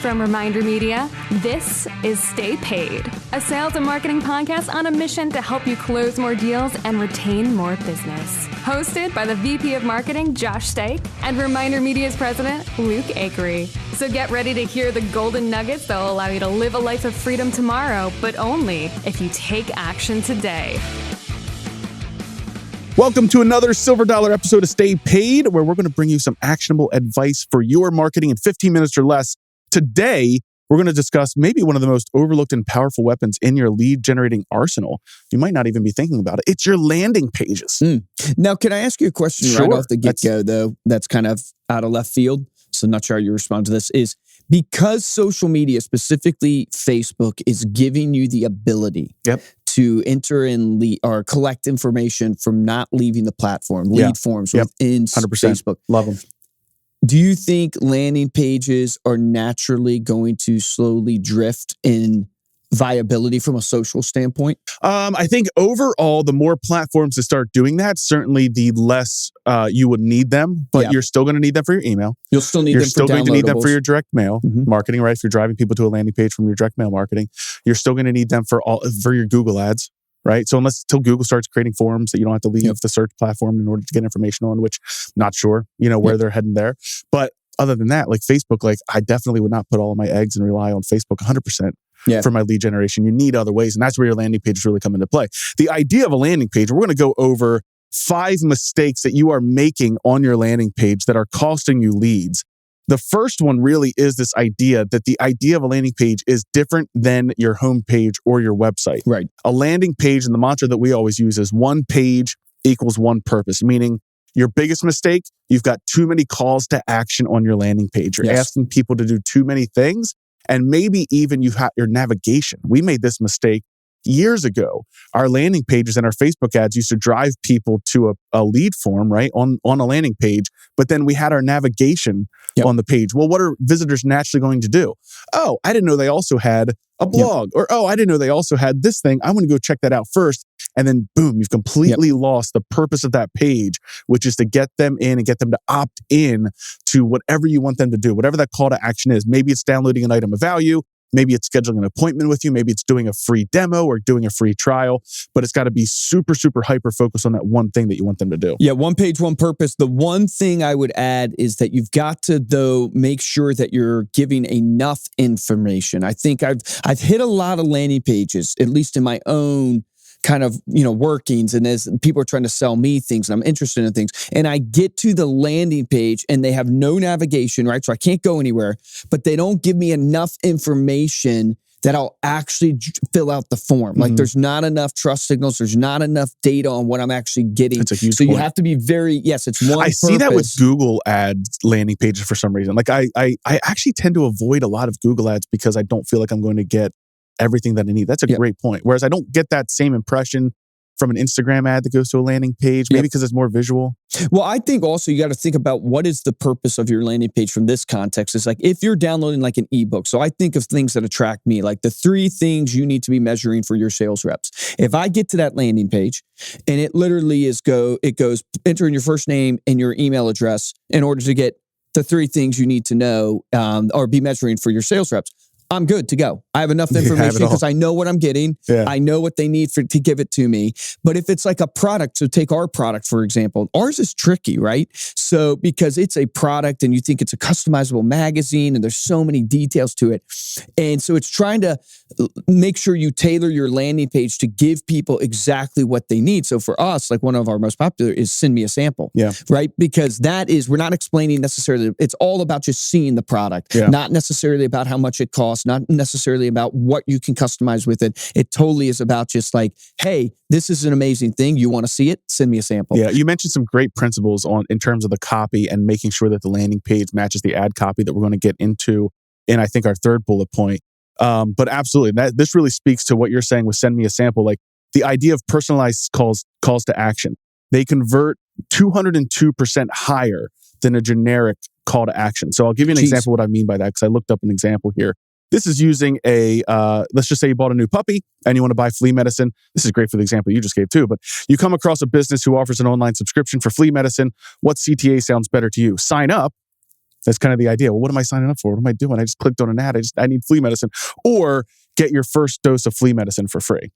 From ReminderMedia, this is Stay Paid, a sales and marketing podcast on a mission to help you close more deals and retain more business. Hosted by the VP of Marketing, Josh Stake, and ReminderMedia's president, Luke Akery. So get ready to hear the golden nuggets that will allow you to live a life of freedom tomorrow, but only if you take action today. Welcome to another Silver Dollar episode of Stay Paid, where we're going to bring you some actionable advice for your marketing in 15 minutes or less. Today, we're going to discuss maybe one of the most overlooked and powerful weapons in your lead generating arsenal. You might not even be thinking about it. It's your landing pages. Now, can I ask you a question right off the get-go, though, that's kind of out of left field? So not sure how you respond to this. Is because social media, specifically Facebook, is giving you the ability to enter in or collect information from not leaving the platform, lead forms within 100%. Facebook. Love them. Do you think landing pages are naturally going to slowly drift in viability from a social standpoint? I think overall, the more platforms that start doing that, certainly the less you would need them, but you're still going to need them for your email. You'll still need them for downloadables. You're still going to need them for your direct mail marketing, right? If you're driving people to a landing page from your direct mail marketing, you're still going to need them for your Google ads, right? So until Google starts creating forums that you don't have to leave the search platform in order to get information on, which I'm not sure, where they're heading there. But other than that, like Facebook, I definitely would not put all of my eggs and rely on Facebook 100%. For my lead generation. You need other ways, and that's where your landing pages really come into play. The idea of a landing page, we're going to go over 5 mistakes that you are making on your landing page that are costing you leads. The first one really is this idea that the idea of a landing page is different than your homepage or your website. Right. A landing page, and the mantra that we always use is one page equals one purpose, meaning your biggest mistake, you've got too many calls to action on your landing page. You're asking people to do too many things. And maybe even you have your navigation. We made this mistake years ago. Our landing pages and our Facebook ads used to drive people to a lead form, right, on a landing page. But then we had our navigation on the page. Well, what are visitors naturally going to do? Oh, I didn't know they also had a blog. Or, oh, I didn't know they also had this thing. I want to go check that out first. And then boom, you've completely lost the purpose of that page, which is to get them in and get them to opt in to whatever you want them to do, whatever that call to action is. Maybe it's downloading an item of value. Maybe it's scheduling an appointment with you. Maybe it's doing a free demo or doing a free trial, but it's got to be super, super hyper focused on that one thing that you want them to do. Yeah, one page, one purpose. The one thing I would add is that you've got to, though, make sure that you're giving enough information. I think I've hit a lot of landing pages, at least in my own kind of, workings. And as people are trying to sell me things and I'm interested in things, and I get to the landing page and they have no navigation, right? So I can't go anywhere, but they don't give me enough information that I'll actually fill out the form. Like there's not enough trust signals. There's not enough data on what I'm actually getting. That's a huge point. You have to be it's one purpose. See that with Google ads landing pages for some reason. Like I actually tend to avoid a lot of Google ads because I don't feel like I'm going to get everything that I need. That's a great point. Whereas I don't get that same impression from an Instagram ad that goes to a landing page, maybe because it's more visual. Well, I think also you got to think about what is the purpose of your landing page from this context. It's like if you're downloading like an ebook. So I think of things that attract me, like the 3 things you need to be measuring for your sales reps. If I get to that landing page and it literally goes enter in your first name and your email address in order to get the 3 things you need to know or be measuring for your sales reps, I'm good to go. I have enough information because I know what I'm getting. I know what they need to give it to me. But if it's like a product, so take our product, for example, ours is tricky, right? So because it's a product and you think it's a customizable magazine and there's so many details to it. And so it's trying to make sure you tailor your landing page to give people exactly what they need. So for us, like one of our most popular is send me a sample, right? Because we're not explaining necessarily, it's all about just seeing the product, not necessarily about how much it costs, not necessarily about what you can customize with it. It totally is about just like, hey, this is an amazing thing. You want to see it? Send me a sample. Yeah, you mentioned some great principles in terms of the copy and making sure that the landing page matches the ad copy that we're going to get into in, I think, our third bullet point. But absolutely, this really speaks to what you're saying with send me a sample. Like the idea of personalized calls to action. They convert 202% higher than a generic call to action. So I'll give you an example of what I mean by that because I looked up an example here. This is using let's just say you bought a new puppy and you want to buy flea medicine. This is great for the example you just gave too, but you come across a business who offers an online subscription for flea medicine. What CTA sounds better to you? Sign up That's kind of the idea. Well, what am I signing up for? What am I doing? I just clicked on an ad. I need flea medicine. Or get your first dose of flea medicine for free.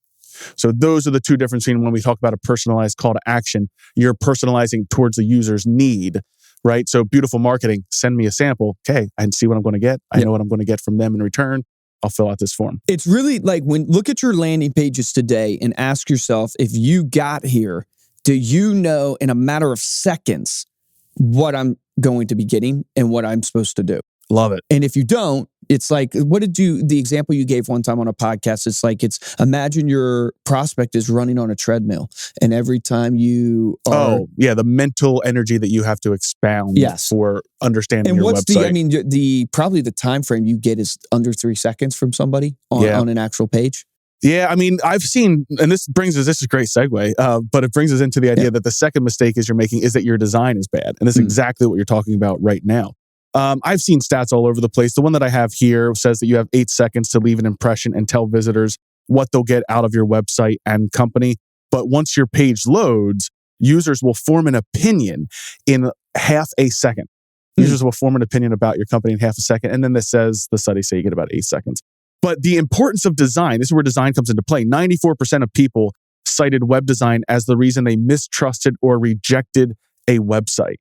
So those are the two differences between when we talk about a personalized call to action. You're personalizing towards the user's need, right? So beautiful marketing, send me a sample. Okay, I see what I'm going to get. I know what I'm going to get from them in return. I'll fill out this form. It's really like look at your landing pages today and ask yourself, if you got here, do you know in a matter of seconds what I'm going to be getting and what I'm supposed to do? Love it. And if you don't, it's like, the example you gave one time on a podcast, imagine your prospect is running on a treadmill, and every time you are... the mental energy that you have to expound for understanding your website. Probably the time frame you get is under 3 seconds from somebody on an actual page. Yeah, I mean, I've seen, and this is a great segue, but it brings us into the idea that the second mistake you're making is that your design is bad. And that's exactly what you're talking about right now. I've seen stats all over the place. The one that I have here says that you have 8 seconds to leave an impression and tell visitors what they'll get out of your website and company. But once your page loads, users will form an opinion in half a second. Users will form an opinion about your company in half a second. And then the studies say you get about 8 seconds. But the importance of design, this is where design comes into play. 94% of people cited web design as the reason they mistrusted or rejected a website.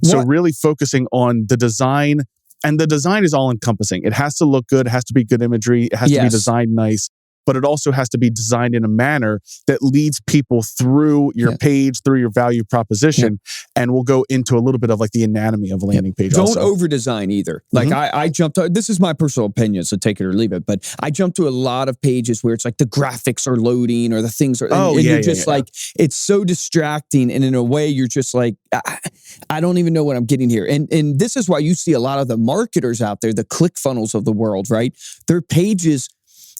So really focusing on the design, and the design is all encompassing. It has to look good. It has to be good imagery. It has to be designed nice, but it also has to be designed in a manner that leads people through your page, through your value proposition. And we'll go into a little bit of like the anatomy of a landing page. Don't over design either. Like I jumped, this is my personal opinion, so take it or leave it, but I jumped to a lot of pages where it's like the graphics are loading or the things are, like, it's so distracting. And in a way you're just like, I don't even know what I'm getting here. And this is why you see a lot of the marketers out there, the ClickFunnels of the world, right? Their pages,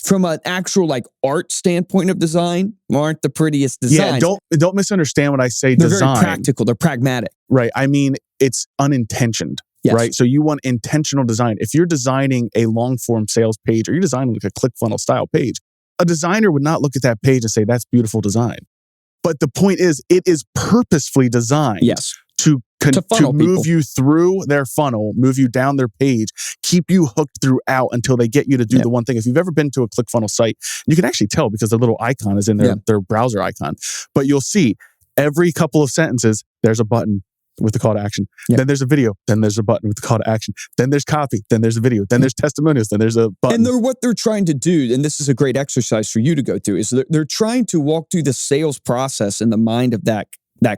from an actual like art standpoint of design, aren't the prettiest designs. Yeah, don't misunderstand when I say they're design. They're very practical. They're pragmatic. Right. I mean, it's unintentioned. Yes. Right. So you want intentional design. If you're designing a long form sales page, or you're designing like a ClickFunnels style page, a designer would not look at that page and say, that's beautiful design. But the point is, it is purposefully designed to move you through their funnel, move you down their page, keep you hooked throughout until they get you to do the one thing. If you've ever been to a ClickFunnels site, you can actually tell because the little icon is in their browser icon. But you'll see every couple of sentences, there's a button with the call to action. Then there's a video. Then there's a button with the call to action. Then there's copy. Then there's a video. Then there's testimonials. Then there's a button. And what they're trying to do, and this is a great exercise for you to go through, is they're trying to walk through the sales process in the mind of that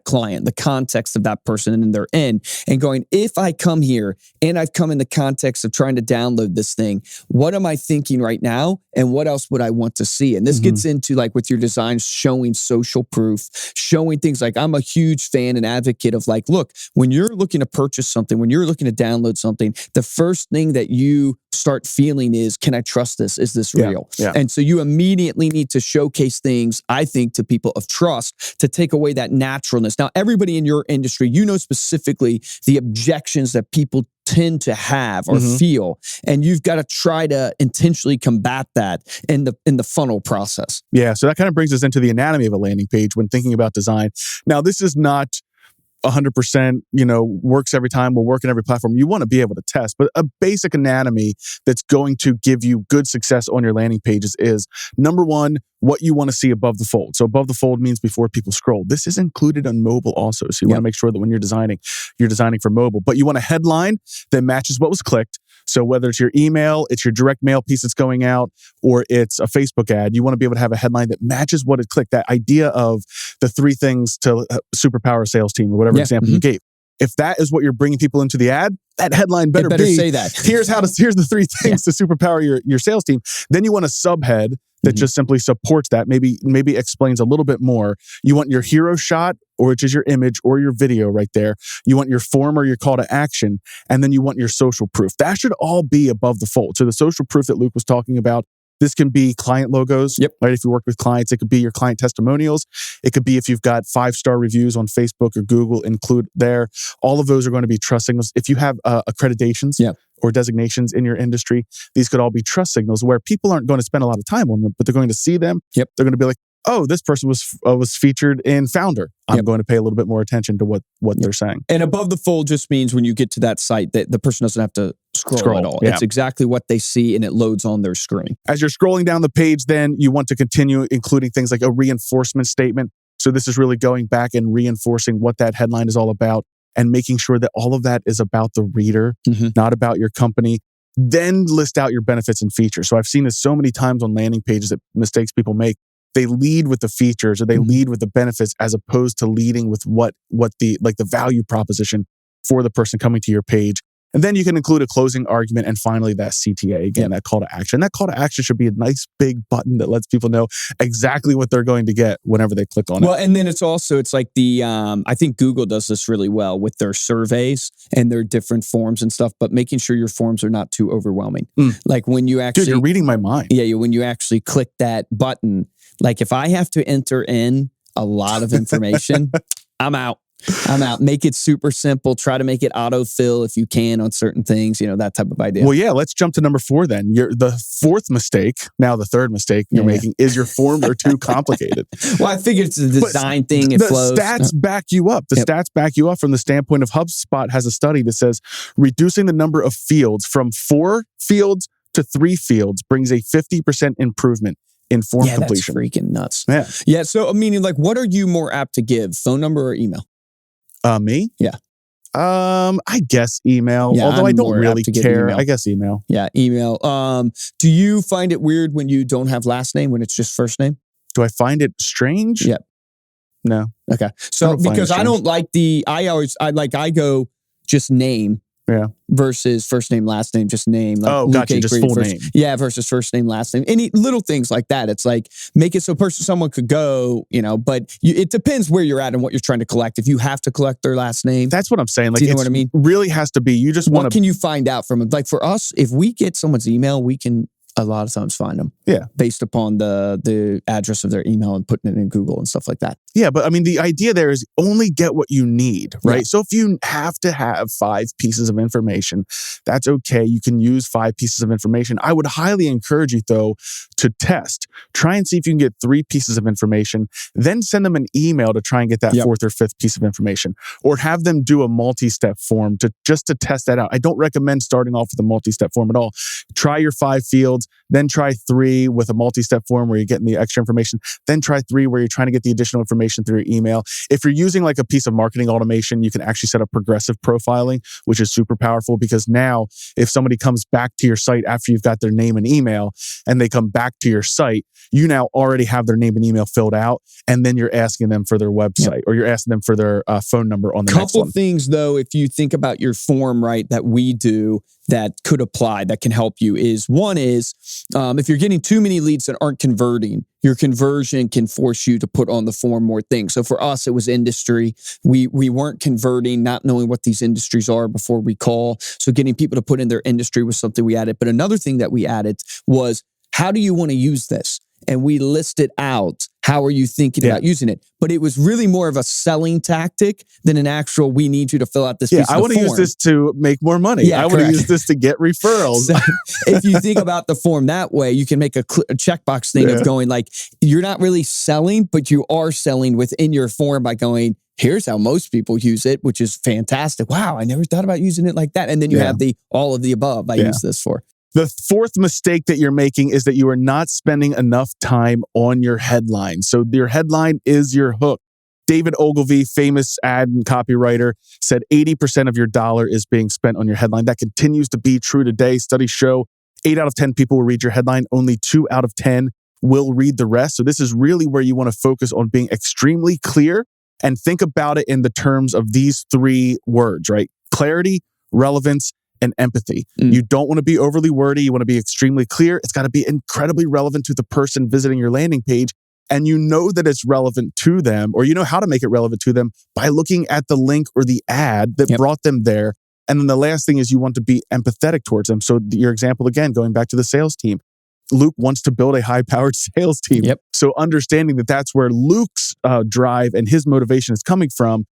client, the context of that person and they're in, and going, if I come here and I've come in the context of trying to download this thing, what am I thinking right now? And what else would I want to see? And this gets into like with your design, showing social proof, showing things like, I'm a huge fan and advocate of like, look, when you're looking to purchase something, when you're looking to download something, the first thing that you start feeling is, can I trust this? Is this real? Yeah. And so you immediately need to showcase things, I think, to people of trust to take away that naturalness. Now, everybody in your industry, you know specifically the objections that people tend to have or feel, and you've got to try to intentionally combat that in the funnel process. Yeah, so that kind of brings us into the anatomy of a landing page when thinking about design. Now, this is not 100%, works every time, will work in every platform. You want to be able to test, but a basic anatomy that's going to give you good success on your landing pages is, number one, what you want to see above the fold. So above the fold means before people scroll. This is included on mobile also. So you want to make sure that when you're designing for mobile, but you want a headline that matches what was clicked. So whether it's your email, it's your direct mail piece that's going out, or it's a Facebook ad, you want to be able to have a headline that matches what it clicked. That idea of the 3 things to superpower a sales team, or whatever example you gave. If that is what you're bringing people into the ad, that headline better be, say that. Here's the 3 things to superpower your sales team. Then you want a subhead that just simply supports that, maybe explains a little bit more. You want your hero shot, or which is your image or your video right there. You want your form or your call to action, and then you want your social proof. That should all be above the fold. So the social proof that Luke was talking about, this can be client logos, right? If you work with clients, it could be your client testimonials. It could be if you've got 5-star reviews on Facebook or Google, include there. All of those are going to be trust signals. If you have accreditations or designations in your industry, these could all be trust signals where people aren't going to spend a lot of time on them, but they're going to see them. They're going to be like, oh, this person was featured in Founder. I'm going to pay a little bit more attention to what they're saying. And above the fold just means when you get to that site that the person doesn't have to scroll at all. Yeah. It's exactly what they see and it loads on their screen. As you're scrolling down the page, then you want to continue including things like a reinforcement statement. So this is really going back and reinforcing what that headline is all about and making sure that all of that is about the reader, not about your company. Then list out your benefits and features. So I've seen this so many times on landing pages that mistakes people make. They lead with the features or they lead with the benefits as opposed to leading with what the value proposition for the person coming to your page. And then you can include a closing argument and finally that CTA, again, that call to action. That call to action should be a nice big button that lets people know exactly what they're going to get whenever they click on it. Well, and then it's like the, I think Google does this really well with their surveys and their different forms and stuff, but making sure your forms are not too overwhelming. Like when you actually... Dude, you're reading my mind. Yeah, when you actually click that button, like if I have to enter in a lot of information, I'm out. Make it super simple. Try to make it autofill if you can on certain things, that type of idea. Well, yeah, let's jump to number 4 then. The fourth mistake, now the third mistake you're making, is your forms are too complicated. Well, I figured it's a design thing. It flows. The stats back you up. The stats back you up from the standpoint of HubSpot has a study that says reducing the number of fields from 4 fields to 3 fields brings a 50% improvement in form completion. That's freaking nuts. Yeah. So, meaning like, what are you more apt to give? Phone number or email? Me? Yeah. I guess email. Yeah, although I'm I don't more really apt to give care. email. I guess email. Yeah, email. Do you find it weird when you don't have last name, when it's just first name? Do I find it strange? Yeah. No. Okay. So because I don't like I go just name. Yeah. Versus first name, last name, just name. Like Luke gotcha. Just full name. Yeah, versus first name, last name. Any little things like that. It's like, make it so someone could go, but it depends where you're at and what you're trying to collect. If you have to collect their last name. That's what I'm saying. Like, do you know what I mean? Really has to be. You just want to. What can you find out from it? Like for us, if we get someone's email, we can a lot of times find them. Yeah. Based upon the address of their email and putting it in Google and stuff like that. Yeah, but I mean, the idea there is only get what you need, right? Yeah. So if you have to have 5 pieces of information, that's okay. You can use 5 pieces of information. I would highly encourage you, though, to test. Try and see if you can get 3 pieces of information, then send them an email to try and get that 4th or 5th piece of information, or have them do a multi-step form to test that out. I don't recommend starting off with a multi-step form at all. Try your 5 fields, then try 3 with a multi-step form where you're getting the extra information, then try 3 where you're trying to get the additional information through your email. If you're using like a piece of marketing automation, you can actually set up progressive profiling, which is super powerful because now if somebody comes back to your site after you've got their name and email and they come back to your site, you now already have their name and email filled out, and then you're asking them for their website or you're asking them for their phone number on the next one. Couple things though, if you think about your form, right, that we do that could apply, that can help you is, one is if you're getting too many leads that aren't converting, your conversion can force you to put on the form more things. So for us, it was industry. We weren't converting, not knowing what these industries are before we call. So getting people to put in their industry was something we added. But another thing that we added was, how do you want to use this? And we listed out, how are you thinking about using it? But it was really more of a selling tactic than an actual, we need you to fill out this piece of the form. I want to use this to make more money. Yeah, I want to use this to get referrals. So if you think about the form that way, you can make a checkbox thing of going like, you're not really selling, but you are selling within your form by going, here's how most people use it, which is fantastic. Wow, I never thought about using it like that. And then you have all of the above I use this for. The 4th mistake that you're making is that you are not spending enough time on your headline. So your headline is your hook. David Ogilvy, famous ad and copywriter, said 80% of your dollar is being spent on your headline. That continues to be true today. Studies show 8 out of 10 people will read your headline. Only 2 out of 10 will read the rest. So this is really where you want to focus on being extremely clear and think about it in the terms of these 3 words, right? Clarity, relevance, and empathy. You don't want to be overly wordy. You want to be extremely clear. It's got to be incredibly relevant to the person visiting your landing page. And you know that it's relevant to them, or you know how to make it relevant to them by looking at the link or the ad that brought them there. And then the last thing is you want to be empathetic towards them. So your example, again, going back to the sales team, Luke wants to build a high-powered sales team. So understanding that that's where Luke's drive and his motivation is coming from,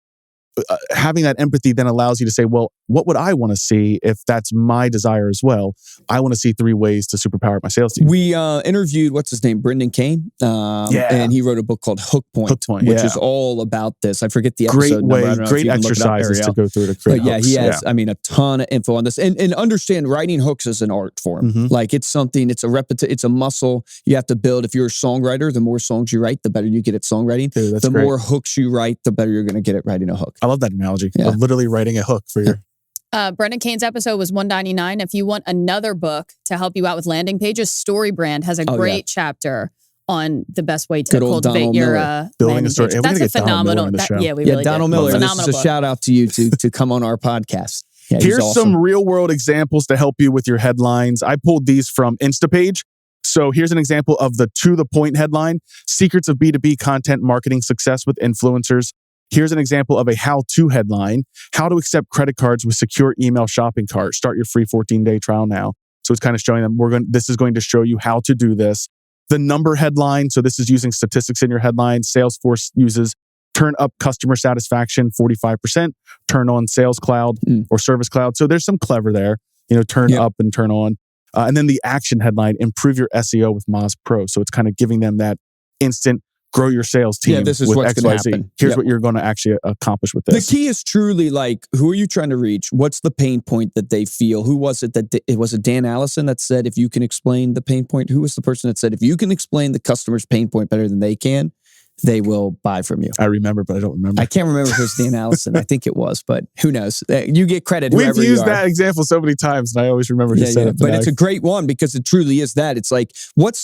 having that empathy then allows you to say, well, what would I want to see if that's my desire as well? I want to see 3 ways to superpower my sales team. We interviewed, what's his name? Brendan Kane. And he wrote a book called Hook Point, which is all about this. I forget the episode number. Great exercises to go through to create hooks. He has, I mean, a ton of info on this. And understand writing hooks is an art form. Like it's something, it's a muscle you have to build. If you're a songwriter, the more songs you write, the better you get at songwriting. Dude, the more hooks you write, the better you're going to get at writing a hook. I love that analogy. Of literally writing a hook for your... Brendan Kane's episode was $199. If you want another book to help you out with landing pages, StoryBrand has a great chapter on the best way to cultivate your building a story. Page. That's a phenomenal. Donald Miller. This is a shout out to you to come on our podcast. Yeah, here's some real world examples to help you with your headlines. I pulled these from Instapage. So here's an example of the to the point headline: Secrets of B2B content marketing success with influencers. Here's an example of a how-to headline: How to accept credit cards with secure email shopping cart. Start your free 14-day trial now. So it's kind of showing them this is going to show you how to do this. The number headline. So this is using statistics in your headline. Salesforce uses turn up customer satisfaction 45%, turn on Sales Cloud or Service Cloud. So there's some clever there. Turn up and turn on. And then the action headline: Improve your SEO with Moz Pro. So it's kind of giving them that instant grow your sales team. Yeah, this is what's going to happen. Here's what you're going to actually accomplish with this. The key is truly like, who are you trying to reach? What's the pain point that they feel? Who was it it was Dan Allison that said, if you can explain the pain point? Who was the person that said, if you can explain the customer's pain point better than they can, they will buy from you? I remember, but I don't remember. I can't remember if it was Dan Allison. I think it was, but who knows? You get credit. We've used that example so many times, and I always remember who said it. But it's a great one because it truly is that. It's like, what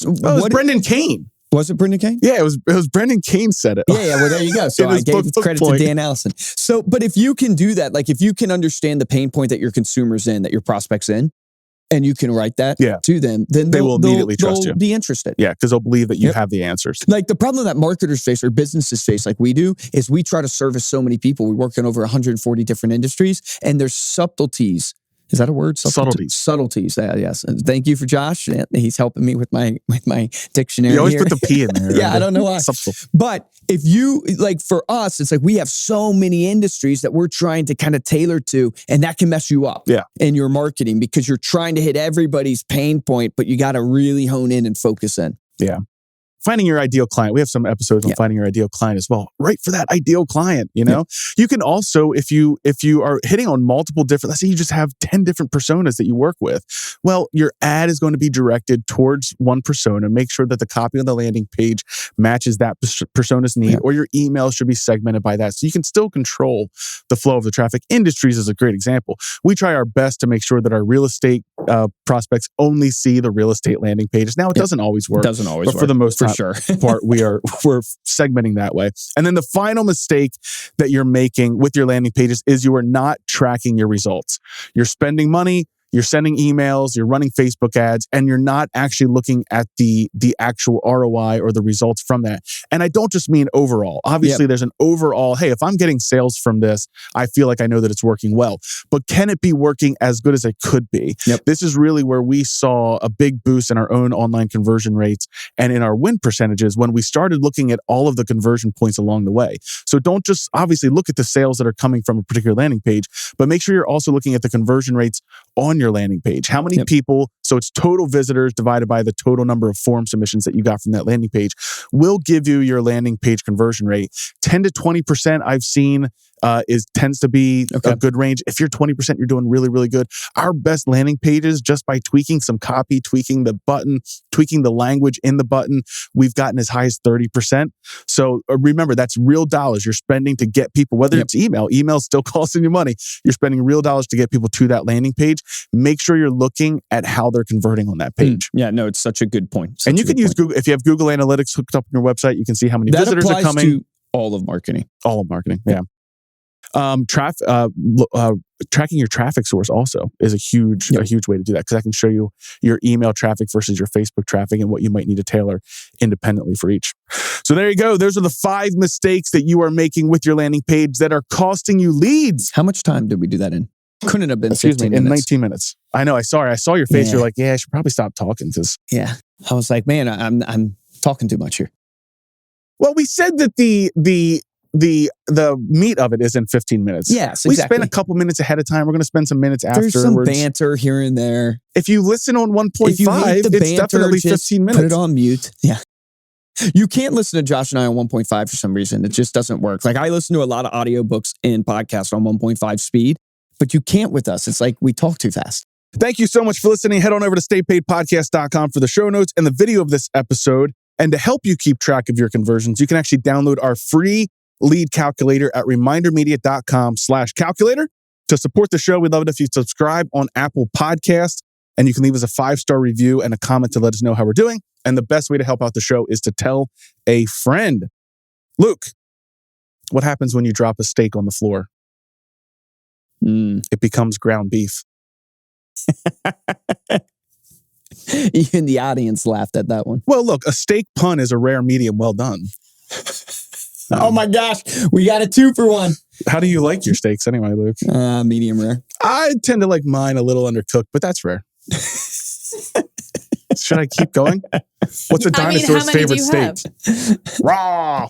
Brendan Kane. Was it Brendan Kane? Yeah, it was Brendan Kane said it. Yeah, well, there you go. So I gave credit to Dan Allison. So, but if you can do that, like if you can understand the pain point that your consumer's in, that your prospect's in, and you can write that to them, then they will immediately trust you. Be interested. Yeah, because they'll believe that you have the answers. Like the problem that marketers face or businesses face, like we do, is we try to service so many people. We work in over 140 different industries, and there's subtleties. Is that a word? Subtleties. Yes. And thank you for Josh. He's helping me with my dictionary. You always put the P in there. I don't know why. But if you, like for us, it's like we have so many industries that we're trying to kind of tailor to, and that can mess you up in your marketing because you're trying to hit everybody's pain point, but you got to really hone in and focus in. Yeah. Finding your ideal client. We have some episodes on finding your ideal client as well. Right for that ideal client, you know? You can also, if you are hitting on multiple different, let's say you just have 10 different personas that you work with. Well, your ad is going to be directed towards one persona. Make sure that the copy on the landing page matches that persona's need, or your email should be segmented by that. So you can still control the flow of the traffic. Industries is a great example. We try our best to make sure that our real estate prospects only see the real estate landing pages. Now, it doesn't always work. It doesn't always work. But for the most part, we're segmenting that way. And then the final mistake that you're making with your landing pages is you are not tracking your results. You're spending money, you're sending emails, you're running Facebook ads, and you're not actually looking at the actual ROI or the results from that. And I don't just mean overall. Obviously, there's an overall, hey, if I'm getting sales from this, I feel like I know that it's working well. But can it be working as good as it could be? This is really where we saw a big boost in our own online conversion rates and in our win percentages when we started looking at all of the conversion points along the way. So don't just obviously look at the sales that are coming from a particular landing page, but make sure you're also looking at the conversion rates on your landing page. How many people, so it's total visitors divided by the total number of form submissions that you got from that landing page, will give you your landing page conversion rate. 10 to 20% I've seen tends to be a good range. If you're 20%, you're doing really, really good. Our best landing pages, just by tweaking some copy, tweaking the button, tweaking the language in the button, we've gotten as high as 30%. So remember, that's real dollars you're spending to get people, whether it's email's still costing you money. You're spending real dollars to get people to that landing page. Make sure you're looking at how they're converting on that page. Yeah, no, it's such a good point. And you can use Google. If you have Google Analytics hooked up on your website, you can see how many visitors are coming. To all of marketing. All of marketing, tracking your traffic source also is a huge way to do that, because I can show you your email traffic versus your Facebook traffic and what you might need to tailor independently for each. So there you go. Those are the 5 mistakes that you are making with your landing page that are costing you leads. How much time did we do that in? Couldn't have been 15 minutes. In 19 minutes. I know. I saw your face. You're like, I should probably stop talking because. Yeah. I was like, man, I'm talking too much here. Well, we said that the the meat of it is in 15 minutes. Yes, we exactly. spend a couple minutes ahead of time. We're going to spend some minutes afterwards. There's some banter here and there. If you listen on 1.5, If you hate the it's banter, definitely just 15 minutes. Put it on mute. Yeah. You can't listen to Josh and I on 1.5 for some reason. It just doesn't work. Like I listen to a lot of audiobooks and podcasts on 1.5 speed, but you can't with us. It's like we talk too fast. Thank you so much for listening. Head on over to staypaidpodcast.com for the show notes and the video of this episode. And to help you keep track of your conversions, you can actually download our free lead calculator at remindermedia.com/calculator. To support the show, we'd love it if you subscribe on Apple Podcasts, and you can leave us a 5-star review and a comment to let us know how we're doing. And the best way to help out the show is to tell a friend. Luke, what happens when you drop a steak on the floor? It becomes ground beef. Even the audience laughed at that one. Well, look, a steak pun is a rare medium well done. Oh my gosh, we got a 2-for-1. How do you like your steaks anyway, Luke? Medium rare. I tend to like mine a little undercooked, but that's rare. Should I keep going? What's a dinosaur's favorite steak? Raw.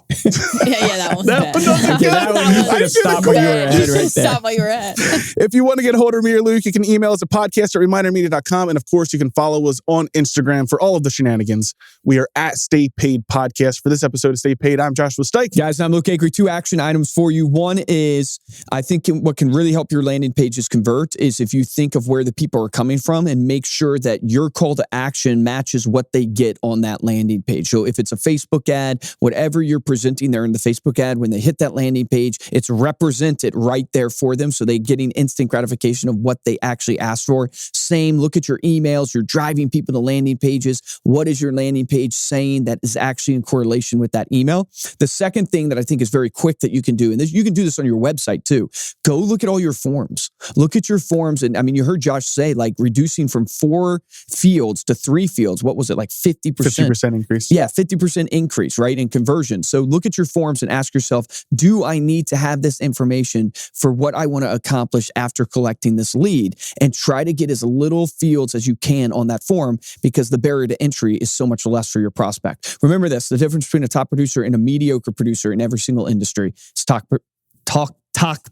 Yeah, that one's bad. I should have stopped where you were at. You should stop where you were at. If you want to get a hold of me or Luke, you can email us at podcast@remindermedia.com. And of course, you can follow us on Instagram for all of the shenanigans. We are at Stay Paid Podcast. For this episode of Stay Paid, I'm Joshua Stike. Guys, I'm Luke Acree. 2 action items for you. One is, I think what can really help your landing pages convert is if you think of where the people are coming from and make sure that your call to action matches what they get on that landing page. So if it's a Facebook ad, whatever you're presenting there in the Facebook ad, when they hit that landing page, it's represented right there for them. So they're getting instant gratification of what they actually asked for. Same, look at your emails. You're driving people to landing pages. What is your landing page saying that is actually in correlation with that email? The second thing that I think is very quick that you can do, and you can do this on your website too, go look at all your forms. Look at your forms. And I mean, you heard Josh say like reducing from 4 fields to 3 fields. What was it? Like 50%? 50% increase. Yeah, 50% increase, right, in conversion. So look at your forms and ask yourself, do I need to have this information for what I want to accomplish after collecting this lead? And try to get as little fields as you can on that form because the barrier to entry is so much less for your prospect. Remember this, the difference between a top producer and a mediocre producer in every single industry is top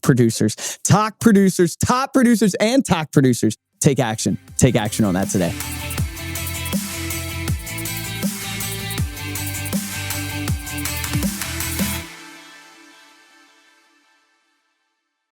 producers, and talk producers. Take action. Take action on that today.